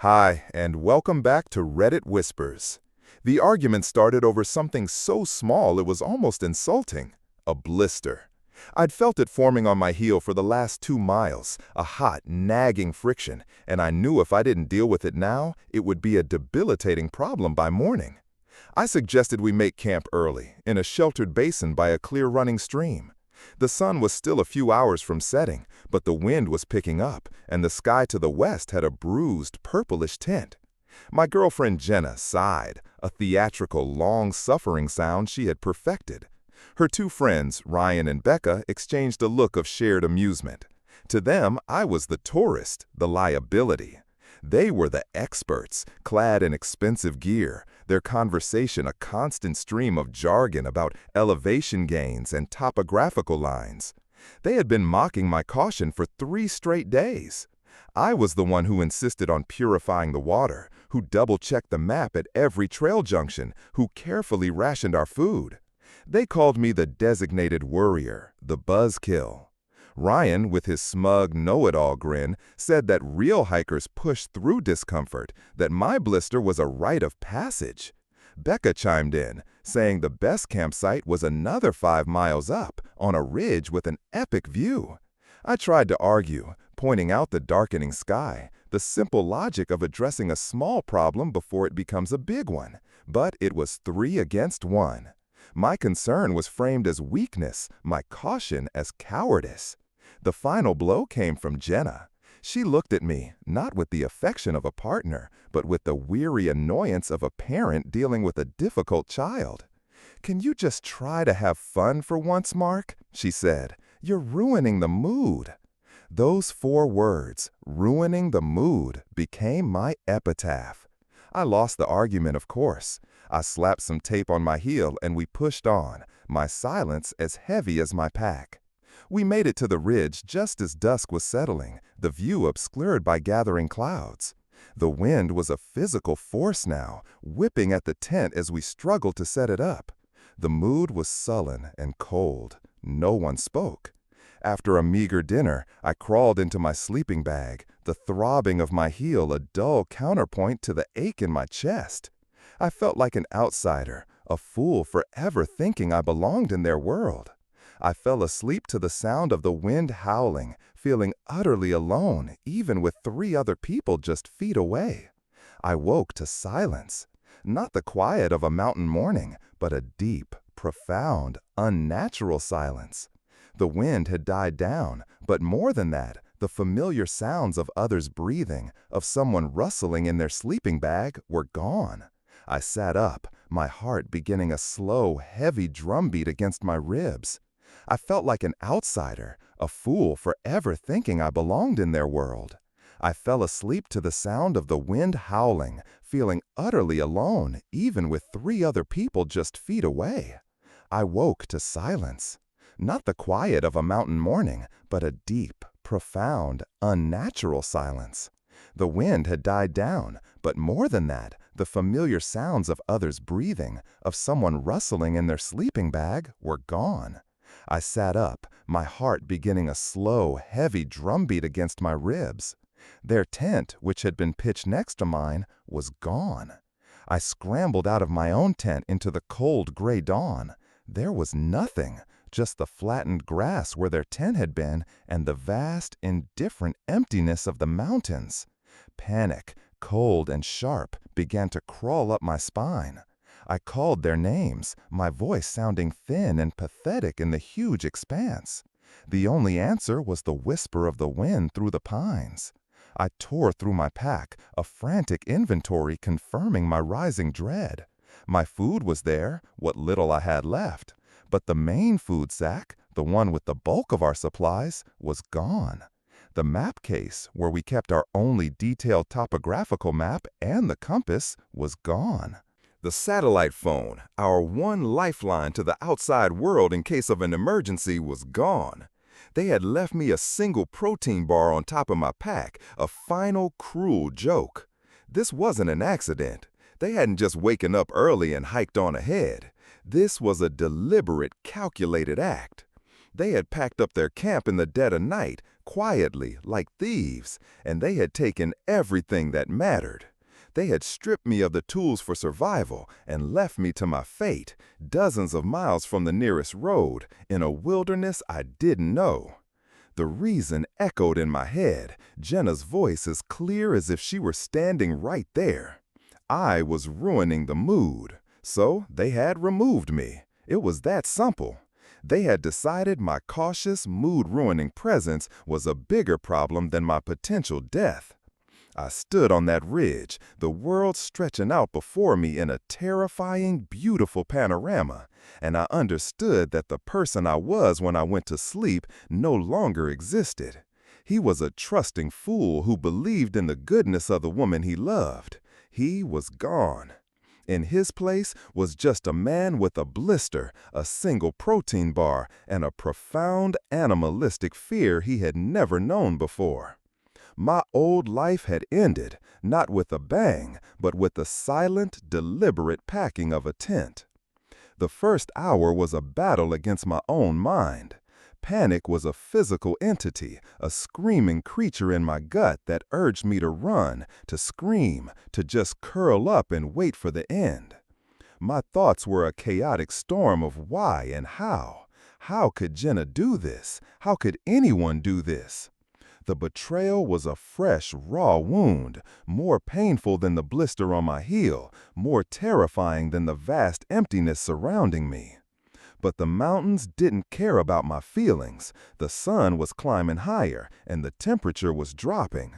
Hi, and welcome back to Reddit Whispers. The argument started over something so small it was almost insulting. A blister. I'd felt it forming on my heel for the last 2 miles, a hot, nagging friction, and I knew if I didn't deal with it now, it would be a debilitating problem by morning. I suggested we make camp early, in a sheltered basin by a clear-running stream. The sun was still a few hours from setting, but the wind was picking up, and the sky to the west had a bruised, purplish tint. My girlfriend Jenna sighed, a theatrical, long-suffering sound she had perfected. Her two friends, Ryan and Becca, exchanged a look of shared amusement. To them, I was the tourist, the liability. They were the experts, clad in expensive gear, their conversation a constant stream of jargon about elevation gains and topographical lines. They had been mocking my caution for 3 straight days. I was the one who insisted on purifying the water, who double-checked the map at every trail junction, who carefully rationed our food. They called me the designated worrier, the buzzkill. Ryan, with his smug know-it-all grin, said that real hikers push through discomfort, that my blister was a rite of passage. Becca chimed in, saying the best campsite was another 5 miles up, on a ridge with an epic view. I tried to argue, pointing out the darkening sky, the simple logic of addressing a small problem before it becomes a big one, but it was 3 against 1. My concern was framed as weakness, my caution as cowardice. The final blow came from Jenna. She looked at me, not with the affection of a partner, but with the weary annoyance of a parent dealing with a difficult child. "Can you just try to have fun for once, Mark?" she said. "You're ruining the mood." Those 4 words, ruining the mood, became my epitaph. I lost the argument, of course. I slapped some tape on my heel and we pushed on, my silence as heavy as my pack. We made it to the ridge just as dusk was settling, the view obscured by gathering clouds. The wind was a physical force now, whipping at the tent as we struggled to set it up. The mood was sullen and cold. No one spoke. After a meager dinner, I crawled into my sleeping bag, the throbbing of my heel a dull counterpoint to the ache in my chest. I felt like an outsider, a fool for ever thinking I belonged in their world. I fell asleep to the sound of the wind howling, feeling utterly alone, even with 3 other people just feet away. I woke to silence. Not the quiet of a mountain morning, but a deep, profound, unnatural silence. The wind had died down, but more than that, the familiar sounds of others breathing, of someone rustling in their sleeping bag, were gone. I sat up, my heart beginning a slow, heavy drumbeat against my ribs. I felt like an outsider, a fool for ever thinking I belonged in their world. I fell asleep to the sound of the wind howling, feeling utterly alone, even with 3 other people just feet away. I woke to silence. Not the quiet of a mountain morning, but a deep, profound, unnatural silence. The wind had died down, but more than that, the familiar sounds of others breathing, of someone rustling in their sleeping bag, were gone. I sat up, my heart beginning a slow, heavy drumbeat against my ribs. Their tent, which had been pitched next to mine, was gone. I scrambled out of my own tent into the cold gray dawn. There was nothing, just the flattened grass where their tent had been and the vast, indifferent emptiness of the mountains. Panic, cold and sharp, began to crawl up my spine. I called their names, my voice sounding thin and pathetic in the huge expanse. The only answer was the whisper of the wind through the pines. I tore through my pack, a frantic inventory confirming my rising dread. My food was there, what little I had left, but the main food sack, the one with the bulk of our supplies, was gone. The map case, where we kept our only detailed topographical map and the compass, was gone. The satellite phone, our one lifeline to the outside world in case of an emergency, was gone. They had left me a single protein bar on top of my pack, a final cruel joke. This wasn't an accident. They hadn't just waken up early and hiked on ahead. This was a deliberate, calculated act. They had packed up their camp in the dead of night, quietly, like thieves, and they had taken everything that mattered. They had stripped me of the tools for survival and left me to my fate, dozens of miles from the nearest road, in a wilderness I didn't know. The reason echoed in my head, Jenna's voice as clear as if she were standing right there. I was ruining the mood, so they had removed me. It was that simple. They had decided my cautious, mood-ruining presence was a bigger problem than my potential death. I stood on that ridge, the world stretching out before me in a terrifying, beautiful panorama, and I understood that the person I was when I went to sleep no longer existed. He was a trusting fool who believed in the goodness of the woman he loved. He was gone. In his place was just a man with a blister, a single protein bar, and a profound animalistic fear he had never known before. My old life had ended, not with a bang, but with the silent, deliberate packing of a tent. The first hour was a battle against my own mind. Panic was a physical entity, a screaming creature in my gut that urged me to run, to scream, to just curl up and wait for the end. My thoughts were a chaotic storm of why and how. How could Jenna do this? How could anyone do this? The betrayal was a fresh, raw wound, more painful than the blister on my heel, more terrifying than the vast emptiness surrounding me. But the mountains didn't care about my feelings. The sun was climbing higher, and the temperature was dropping.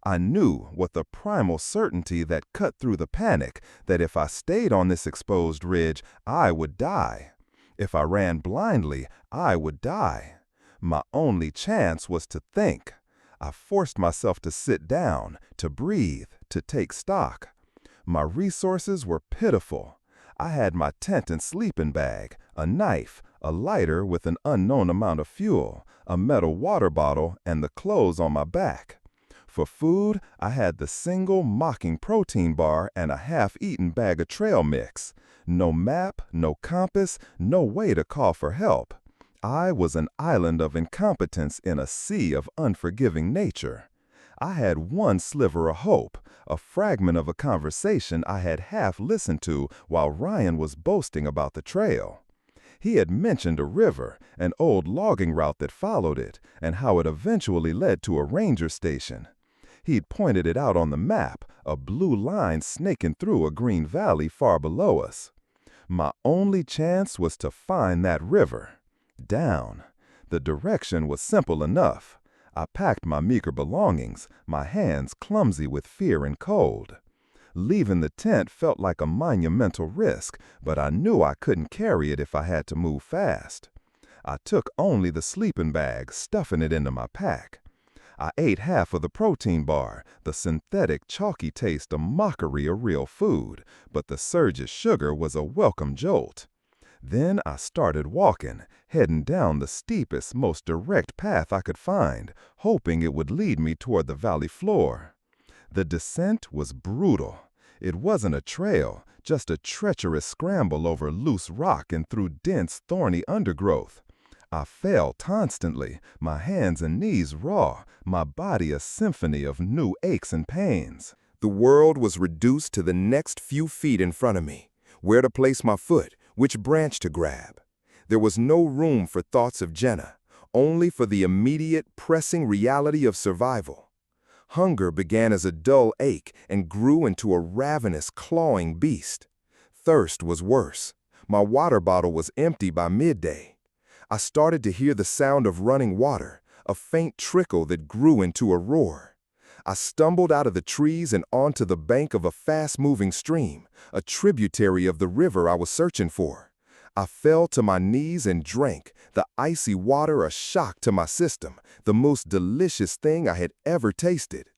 I knew, with a primal certainty that cut through the panic, that if I stayed on this exposed ridge, I would die. If I ran blindly, I would die. My only chance was to think. I forced myself to sit down, to breathe, to take stock. My resources were pitiful. I had my tent and sleeping bag, a knife, a lighter with an unknown amount of fuel, a metal water bottle, and the clothes on my back. For food, I had the single mocking protein bar and a half-eaten bag of trail mix. No map, no compass, no way to call for help. I was an island of incompetence in a sea of unforgiving nature. I had one sliver of hope, a fragment of a conversation I had half listened to while Ryan was boasting about the trail. He had mentioned a river, an old logging route that followed it, and how it eventually led to a ranger station. He'd pointed it out on the map, a blue line snaking through a green valley far below us. My only chance was to find that river. Down. The direction was simple enough. I packed my meager belongings, my hands clumsy with fear and cold. Leaving the tent felt like a monumental risk, but I knew I couldn't carry it if I had to move fast. I took only the sleeping bag, stuffing it into my pack. I ate half of the protein bar, the synthetic, chalky taste a mockery of real food, but the surge of sugar was a welcome jolt. Then I started walking, heading down the steepest, most direct path I could find, hoping it would lead me toward the valley floor. The descent was brutal. It wasn't a trail, just a treacherous scramble over loose rock and through dense, thorny undergrowth. I fell constantly, my hands and knees raw, my body a symphony of new aches and pains. The world was reduced to the next few feet in front of me, where to place my foot, which branch to grab. There was no room for thoughts of Jenna, only for the immediate, pressing reality of survival. Hunger began as a dull ache and grew into a ravenous, clawing beast. Thirst was worse. My water bottle was empty by midday. I started to hear the sound of running water, a faint trickle that grew into a roar. I stumbled out of the trees and onto the bank of a fast-moving stream, a tributary of the river I was searching for. I fell to my knees and drank, the icy water a shock to my system, the most delicious thing I had ever tasted.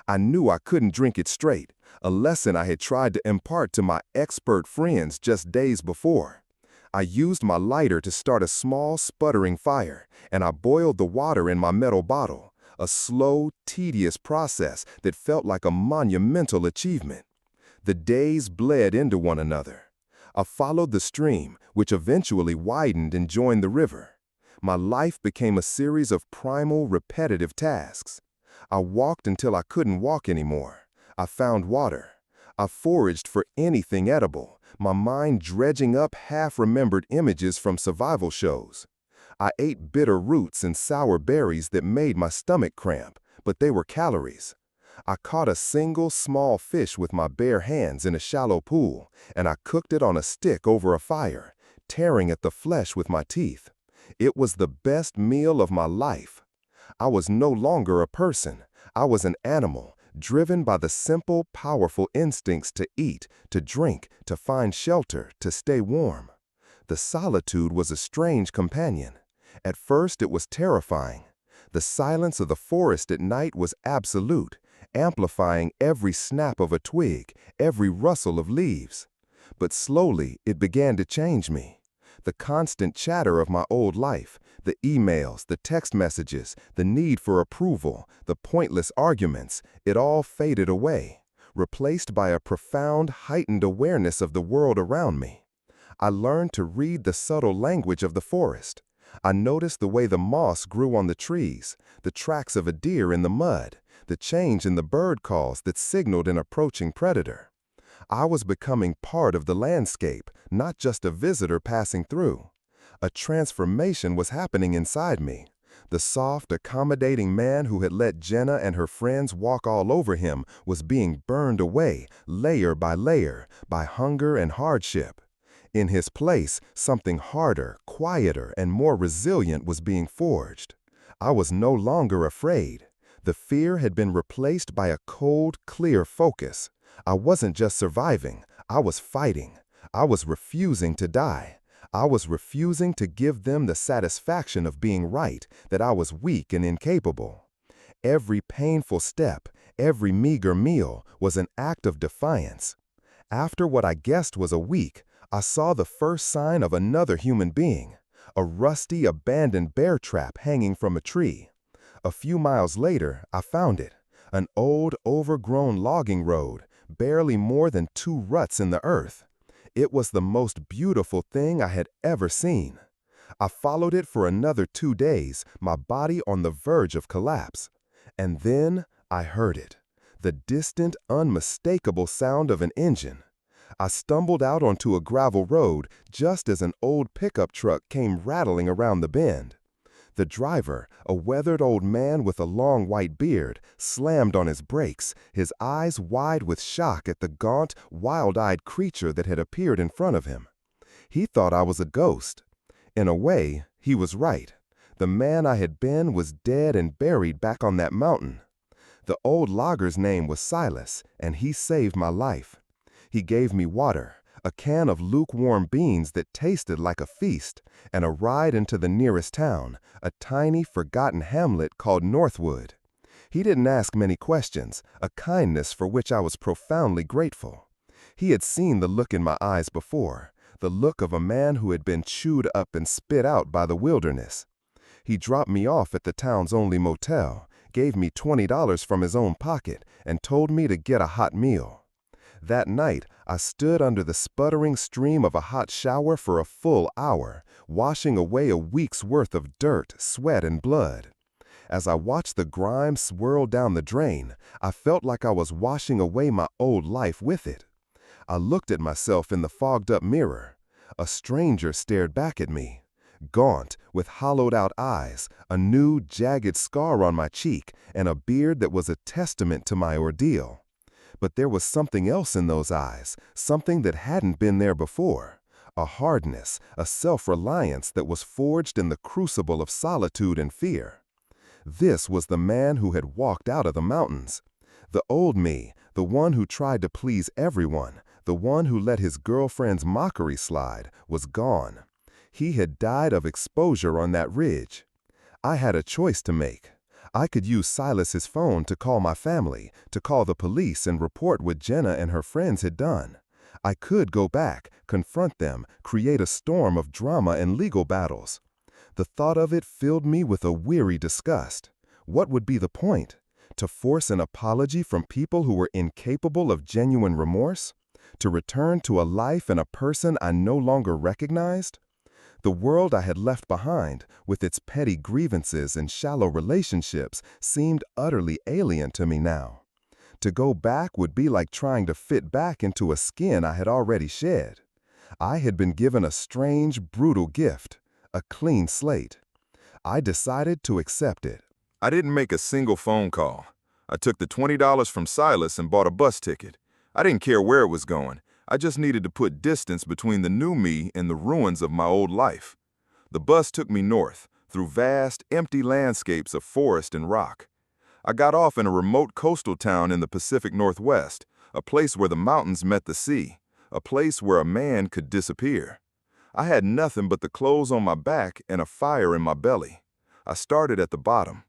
I knew I couldn't drink it straight, a lesson I had tried to impart to my expert friends just days before. I used my lighter to start a small, sputtering fire, and I boiled the water in my metal bottle, a slow, tedious process that felt like a monumental achievement. The days bled into one another. I followed the stream, which eventually widened and joined the river. My life became a series of primal, repetitive tasks. I walked until I couldn't walk anymore. I found water. I foraged for anything edible, my mind dredging up half-remembered images from survival shows. I ate bitter roots and sour berries that made my stomach cramp, but they were calories. I caught a single small fish with my bare hands in a shallow pool, and I cooked it on a stick over a fire, tearing at the flesh with my teeth. It was the best meal of my life. I was no longer a person. I was an animal, driven by the simple, powerful instincts to eat, to drink, to find shelter, to stay warm. The solitude was a strange companion. At first it was terrifying. The silence of the forest at night was absolute, amplifying every snap of a twig, every rustle of leaves. But slowly it began to change me. The constant chatter of my old life, the emails, the text messages, the need for approval, the pointless arguments, it all faded away, replaced by a profound, heightened awareness of the world around me. I learned to read the subtle language of the forest. I noticed the way the moss grew on the trees, the tracks of a deer in the mud, the change in the bird calls that signaled an approaching predator. I was becoming part of the landscape, not just a visitor passing through. A transformation was happening inside me. The soft, accommodating man who had let Jenna and her friends walk all over him was being burned away, layer by layer, by hunger and hardship. In his place, something harder, quieter, and more resilient was being forged. I was no longer afraid. The fear had been replaced by a cold, clear focus. I wasn't just surviving, I was fighting. I was refusing to die. I was refusing to give them the satisfaction of being right, that I was weak and incapable. Every painful step, every meager meal was an act of defiance. After what I guessed was a week, I saw the first sign of another human being, a rusty, abandoned bear trap hanging from a tree. A few miles later, I found it, an old, overgrown logging road, barely more than 2 ruts in the earth. It was the most beautiful thing I had ever seen. I followed it for another 2 days, my body on the verge of collapse. And then I heard it, the distant, unmistakable sound of an engine. I stumbled out onto a gravel road just as an old pickup truck came rattling around the bend. The driver, a weathered old man with a long white beard, slammed on his brakes, his eyes wide with shock at the gaunt, wild-eyed creature that had appeared in front of him. He thought I was a ghost. In a way, he was right. The man I had been was dead and buried back on that mountain. The old logger's name was Silas, and he saved my life. He gave me water, a can of lukewarm beans that tasted like a feast, and a ride into the nearest town, a tiny, forgotten hamlet called Northwood. He didn't ask many questions, a kindness for which I was profoundly grateful. He had seen the look in my eyes before, the look of a man who had been chewed up and spit out by the wilderness. He dropped me off at the town's only motel, gave me $20 from his own pocket, and told me to get a hot meal. That night, I stood under the sputtering stream of a hot shower for a full hour, washing away a week's worth of dirt, sweat, and blood. As I watched the grime swirl down the drain, I felt like I was washing away my old life with it. I looked at myself in the fogged-up mirror. A stranger stared back at me. Gaunt, with hollowed-out eyes, a new, jagged scar on my cheek, and a beard that was a testament to my ordeal. But there was something else in those eyes, something that hadn't been there before. A hardness, a self-reliance that was forged in the crucible of solitude and fear. This was the man who had walked out of the mountains. The old me, the one who tried to please everyone, the one who let his girlfriend's mockery slide, was gone. He had died of exposure on that ridge. I had a choice to make. I could use Silas's phone to call my family, to call the police and report what Jenna and her friends had done. I could go back, confront them, create a storm of drama and legal battles. The thought of it filled me with a weary disgust. What would be the point? To force an apology from people who were incapable of genuine remorse? To return to a life and a person I no longer recognized? The world I had left behind, with its petty grievances and shallow relationships, seemed utterly alien to me now. To go back would be like trying to fit back into a skin I had already shed. I had been given a strange, brutal gift, a clean slate. I decided to accept it. I didn't make a single phone call. I took the $20 from Silas and bought a bus ticket. I didn't care where it was going. I just needed to put distance between the new me and the ruins of my old life. The bus took me north, through vast, empty landscapes of forest and rock. I got off in a remote coastal town in the Pacific Northwest, a place where the mountains met the sea, a place where a man could disappear. I had nothing but the clothes on my back and a fire in my belly. I started at the bottom.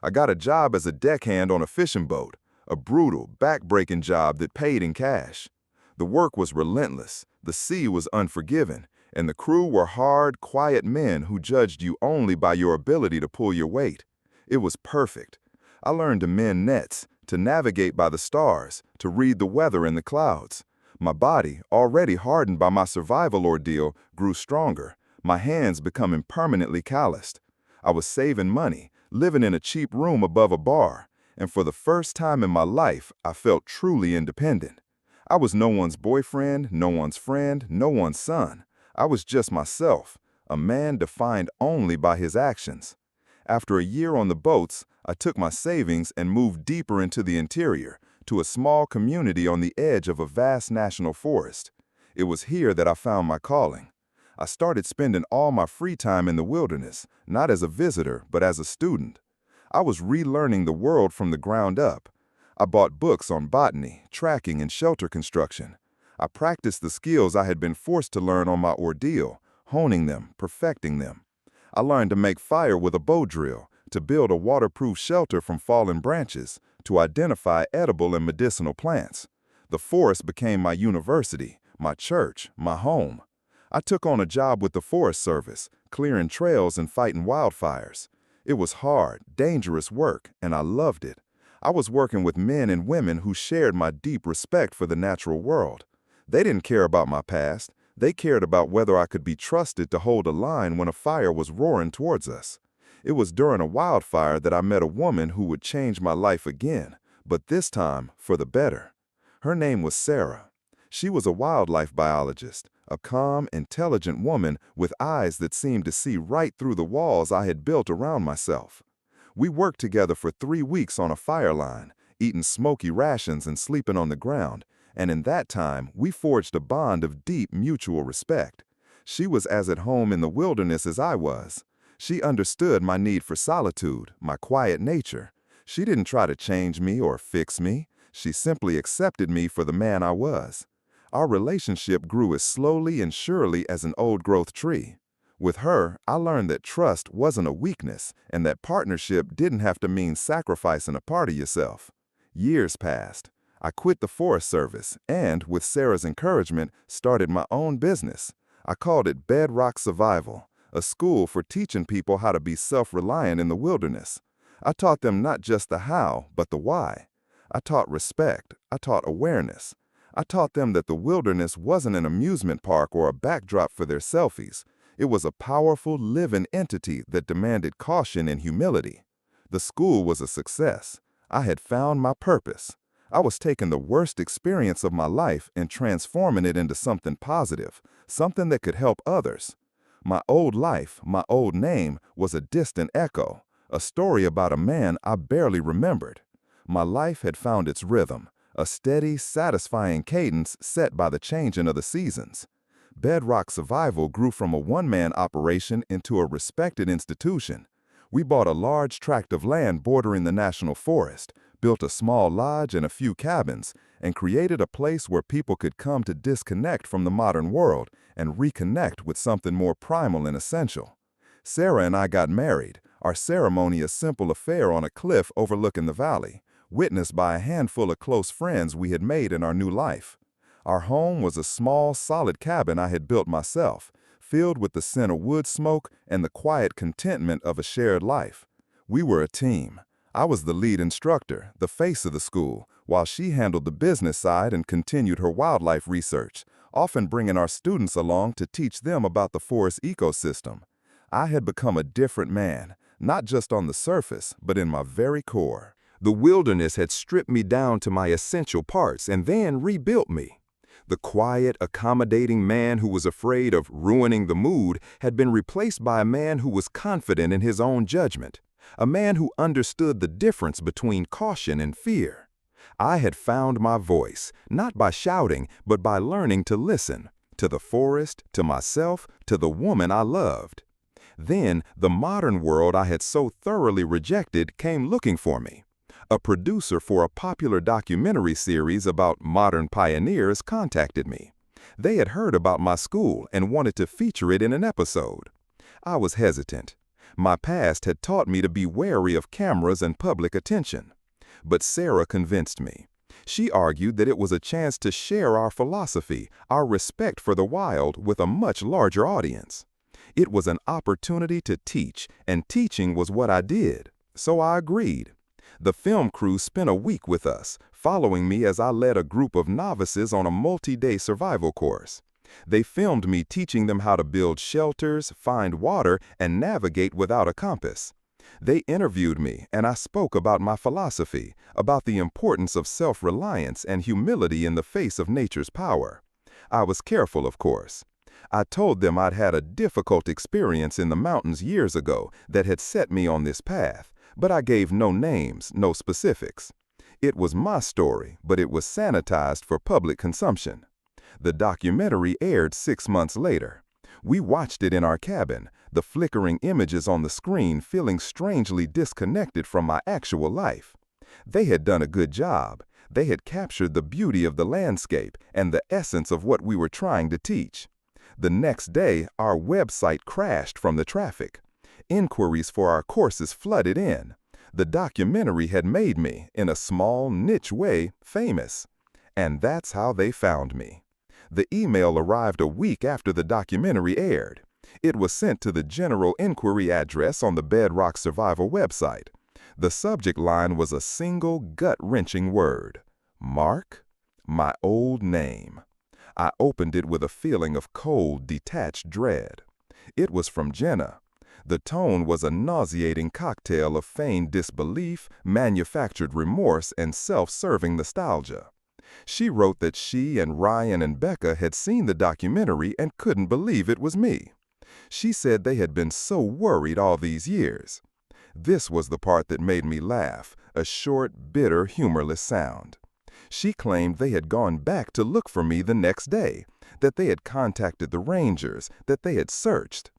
I got a job as a deckhand on a fishing boat, a brutal, back-breaking job that paid in cash. The work was relentless, the sea was unforgiving, and the crew were hard, quiet men who judged you only by your ability to pull your weight. It was perfect. I learned to mend nets, to navigate by the stars, to read the weather in the clouds. My body, already hardened by my survival ordeal, grew stronger, my hands becoming permanently calloused. I was saving money, living in a cheap room above a bar, and for the first time in my life, I felt truly independent. I was no one's boyfriend, no one's friend, no one's son. I was just myself, a man defined only by his actions. After a year on the boats, I took my savings and moved deeper into the interior, to a small community on the edge of a vast national forest. It was here that I found my calling. I started spending all my free time in the wilderness, not as a visitor, but as a student. I was relearning the world from the ground up. I bought books on botany, tracking, and shelter construction. I practiced the skills I had been forced to learn on my ordeal, honing them, perfecting them. I learned to make fire with a bow drill, to build a waterproof shelter from fallen branches, to identify edible and medicinal plants. The forest became my university, my church, my home. I took on a job with the Forest Service, clearing trails and fighting wildfires. It was hard, dangerous work, and I loved it. I was working with men and women who shared my deep respect for the natural world. They didn't care about my past. They cared about whether I could be trusted to hold a line when a fire was roaring towards us. It was during a wildfire that I met a woman who would change my life again, but this time for the better. Her name was Sarah. She was a wildlife biologist, a calm, intelligent woman with eyes that seemed to see right through the walls I had built around myself. We worked together for 3 weeks on a fire line, eating smoky rations and sleeping on the ground, and in that time we forged a bond of deep mutual respect. She was as at home in the wilderness as I was. She understood my need for solitude, my quiet nature. She didn't try to change me or fix me. She simply accepted me for the man I was. Our relationship grew as slowly and surely as an old-growth tree. With her, I learned that trust wasn't a weakness and that partnership didn't have to mean sacrificing a part of yourself. Years passed. I quit the Forest Service and, with Sarah's encouragement, started my own business. I called it Bedrock Survival, a school for teaching people how to be self-reliant in the wilderness. I taught them not just the how, but the why. I taught respect. I taught awareness. I taught them that the wilderness wasn't an amusement park or a backdrop for their selfies. It was a powerful, living entity that demanded caution and humility. The school was a success. I had found my purpose. I was taking the worst experience of my life and transforming it into something positive, something that could help others. My old life, my old name, was a distant echo, a story about a man I barely remembered. My life had found its rhythm, a steady, satisfying cadence set by the changing of the seasons. Bedrock Survival grew from a one-man operation into a respected institution. We bought a large tract of land bordering the national forest, built a small lodge and a few cabins, and created a place where people could come to disconnect from the modern world and reconnect with something more primal and essential. Sarah and I got married, our ceremony a simple affair on a cliff overlooking the valley, witnessed by a handful of close friends we had made in our new life. Our home was a small, solid cabin I had built myself, filled with the scent of wood smoke and the quiet contentment of a shared life. We were a team. I was the lead instructor, the face of the school, while she handled the business side and continued her wildlife research, often bringing our students along to teach them about the forest ecosystem. I had become a different man, not just on the surface, but in my very core. The wilderness had stripped me down to my essential parts and then rebuilt me. The quiet, accommodating man who was afraid of ruining the mood had been replaced by a man who was confident in his own judgment, a man who understood the difference between caution and fear. I had found my voice, not by shouting, but by learning to listen, to the forest, to myself, to the woman I loved. Then, the modern world I had so thoroughly rejected came looking for me. A producer for a popular documentary series about modern pioneers contacted me. They had heard about my school and wanted to feature it in an episode. I was hesitant. My past had taught me to be wary of cameras and public attention. But Sarah convinced me. She argued that it was a chance to share our philosophy, our respect for the wild, with a much larger audience. It was an opportunity to teach, and teaching was what I did. So I agreed. The film crew spent a week with us, following me as I led a group of novices on a multi-day survival course. They filmed me teaching them how to build shelters, find water, and navigate without a compass. They interviewed me, and I spoke about my philosophy, about the importance of self-reliance and humility in the face of nature's power. I was careful, of course. I told them I'd had a difficult experience in the mountains years ago that had set me on this path, but I gave no names, no specifics. It was my story, but it was sanitized for public consumption. The documentary aired 6 months later. We watched it in our cabin, the flickering images on the screen feeling strangely disconnected from my actual life. They had done a good job. They had captured the beauty of the landscape and the essence of what we were trying to teach. The next day, our website crashed from the traffic. Inquiries for our courses flooded in. The documentary had made me, in a small, niche way, famous. And that's how they found me. The email arrived a week after the documentary aired. It was sent to the general inquiry address on the Bedrock Survival website. The subject line was a single gut-wrenching word. Mark, my old name. I opened it with a feeling of cold, detached dread. It was from Jenna. The tone was a nauseating cocktail of feigned disbelief, manufactured remorse, and self-serving nostalgia. She wrote that she and Ryan and Becca had seen the documentary and couldn't believe it was me. She said they had been so worried all these years. This was the part that made me laugh, a short, bitter, humorless sound. She claimed they had gone back to look for me the next day, that they had contacted the rangers, that they had searched.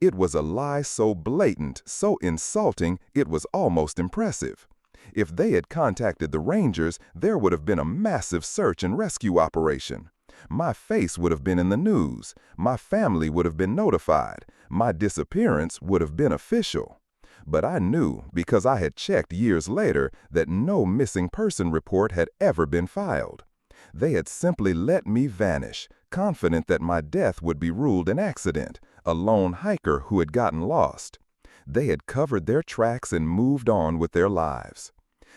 It was a lie so blatant, so insulting, it was almost impressive. If they had contacted the rangers, there would have been a massive search and rescue operation. My face would have been in the news. My family would have been notified. My disappearance would have been official. But I knew, because I had checked years later, that no missing person report had ever been filed. They had simply let me vanish, confident that my death would be ruled an accident, a lone hiker who had gotten lost. They had covered their tracks and moved on with their lives.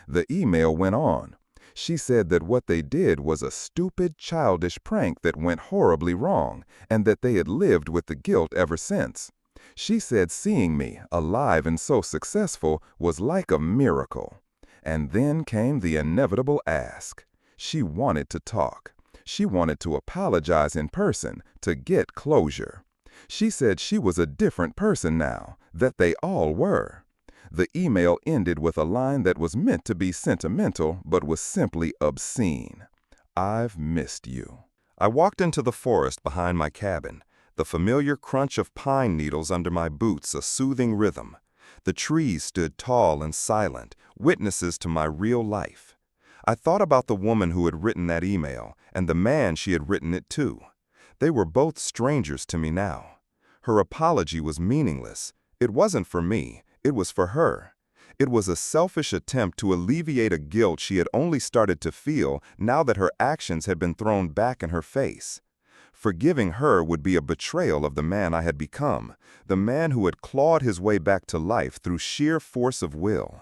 The email went on. She said that what they did was a stupid, childish prank that went horribly wrong, and that they had lived with the guilt ever since. She said seeing me, alive and so successful, was like a miracle. And then came the inevitable ask. She wanted to talk. She wanted to apologize in person, to get closure. She said she was a different person now, that they all were. The email ended with a line that was meant to be sentimental, but was simply obscene. I've missed you. I walked into the forest behind my cabin, the familiar crunch of pine needles under my boots a soothing rhythm. The trees stood tall and silent, witnesses to my real life. I thought about the woman who had written that email and the man she had written it to. They were both strangers to me now. Her apology was meaningless. It wasn't for me. It was for her. It was a selfish attempt to alleviate a guilt she had only started to feel now that her actions had been thrown back in her face. Forgiving her would be a betrayal of the man I had become, the man who had clawed his way back to life through sheer force of will.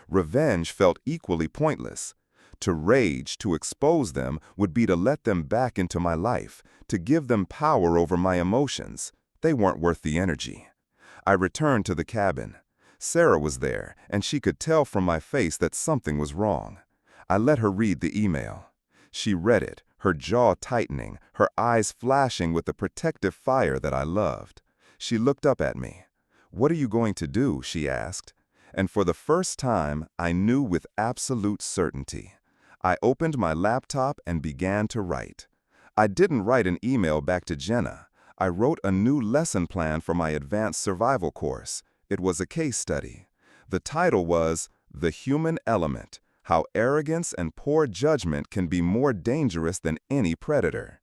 Revenge felt equally pointless. To rage, to expose them, would be to let them back into my life, to give them power over my emotions. They weren't worth the energy. I returned to the cabin. Sarah was there, and she could tell from my face that something was wrong. I let her read the email. She read it, her jaw tightening, her eyes flashing with the protective fire that I loved. She looked up at me. "What are you going to do?" she asked. And for the first time, I knew with absolute certainty. I opened my laptop and began to write. I didn't write an email back to Jenna. I wrote a new lesson plan for my advanced survival course. It was a case study. The title was The Human Element: How Arrogance and Poor Judgment Can Be More Dangerous Than Any Predator.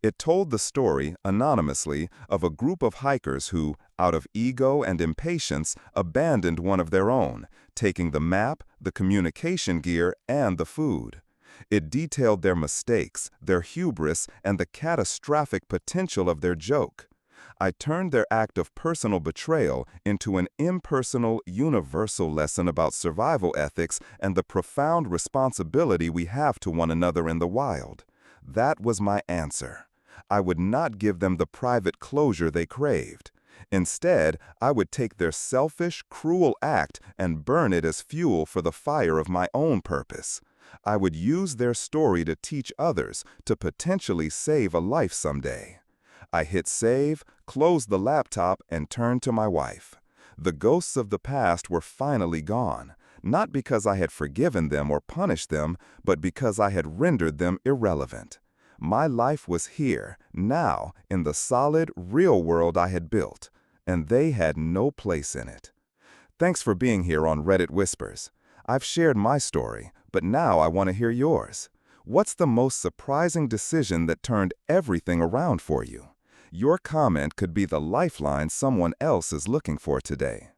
It told the story, anonymously, of a group of hikers who, out of ego and impatience, abandoned one of their own, taking the map, the communication gear, and the food. It detailed their mistakes, their hubris, and the catastrophic potential of their joke. I turned their act of personal betrayal into an impersonal, universal lesson about survival ethics and the profound responsibility we have to one another in the wild. That was my answer. I would not give them the private closure they craved. Instead, I would take their selfish, cruel act and burn it as fuel for the fire of my own purpose. I would use their story to teach others, to potentially save a life someday. I hit save, closed the laptop, and turned to my wife. The ghosts of the past were finally gone, not because I had forgiven them or punished them, but because I had rendered them irrelevant. My life was here, now, in the solid, real world I had built, and they had no place in it. Thanks for being here on Reddit Whispers. I've shared my story, but now I want to hear yours. What's the most surprising decision that turned everything around for you? Your comment could be the lifeline someone else is looking for today.